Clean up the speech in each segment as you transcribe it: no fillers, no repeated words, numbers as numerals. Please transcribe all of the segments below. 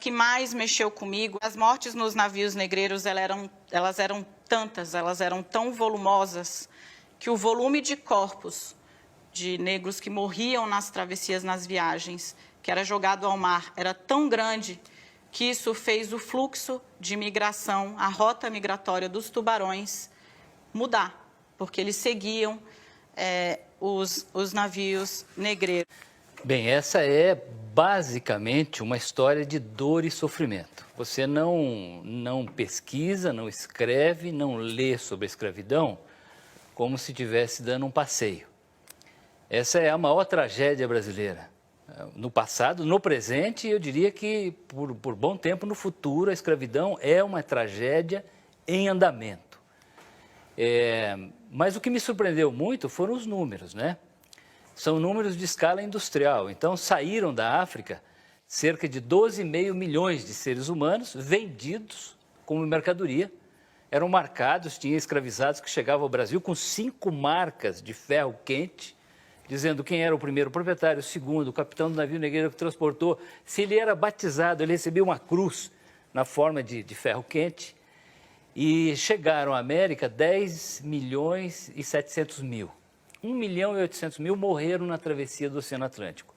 que mais mexeu comigo, as mortes nos navios negreiros, elas eram tantas, elas eram tão volumosas, que o volume de corpos de negros que morriam nas travessias, nas viagens, que era jogado ao mar, era tão grande que isso fez o fluxo de migração, a rota migratória dos tubarões mudar, porque eles seguiam os navios negreiros. Bem, essa é basicamente uma história de dor e sofrimento. Você não pesquisa, não escreve, não lê sobre a escravidão como se estivesse dando um passeio. Essa é a maior tragédia brasileira. No passado, no presente, eu diria que por bom tempo no futuro, a escravidão é uma tragédia em andamento. Mas o que me surpreendeu muito foram os números, né? São números de escala industrial. Então, saíram da África cerca de 12,5 milhões de seres humanos vendidos como mercadoria. Eram marcados, tinha escravizados que chegavam ao Brasil com 5 marcas de ferro quente, dizendo quem era o primeiro proprietário, o segundo, o capitão do navio negreiro que transportou. Se ele era batizado, ele recebia uma cruz na forma de ferro quente. E chegaram à América 10 milhões e 700 mil. 1 milhão e 800 mil morreram na travessia do Oceano Atlântico.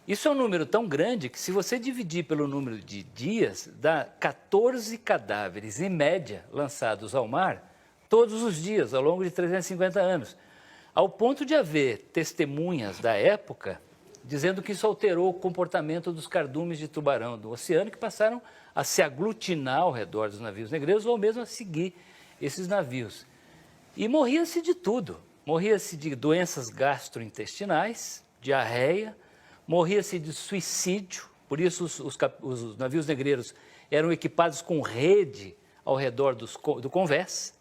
Isso é um número tão grande que, se você dividir pelo número de dias, dá 14 cadáveres, em média, lançados ao mar todos os dias, ao longo de 350 anos. Ao ponto de haver testemunhas da época dizendo que isso alterou o comportamento dos cardumes de tubarão do oceano, que passaram a se aglutinar ao redor dos navios negreiros ou mesmo a seguir esses navios. E morria-se de tudo. Morria-se de doenças gastrointestinais, diarreia, morria-se de suicídio, por isso os navios negreiros eram equipados com rede ao redor do convés,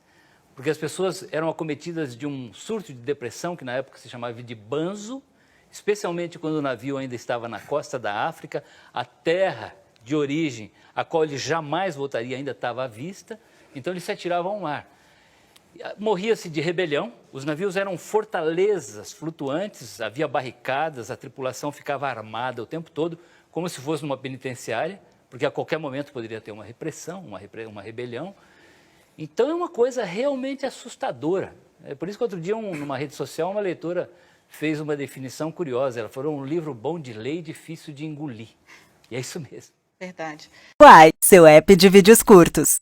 porque as pessoas eram acometidas de um surto de depressão, que na época se chamava de banzo, especialmente quando o navio ainda estava na costa da África, a terra de origem, a qual ele jamais voltaria, ainda estava à vista, então eles se atiravam ao mar. Morria-se de rebelião, os navios eram fortalezas flutuantes, havia barricadas, a tripulação ficava armada o tempo todo, como se fosse numa penitenciária, porque a qualquer momento poderia ter uma repressão, uma rebelião. Então é uma coisa realmente assustadora. É por isso que outro dia, numa rede social, uma leitora fez uma definição curiosa. Ela falou: um livro bom de ler e difícil de engolir. E é isso mesmo. Verdade. Uai, seu app de vídeos curtos.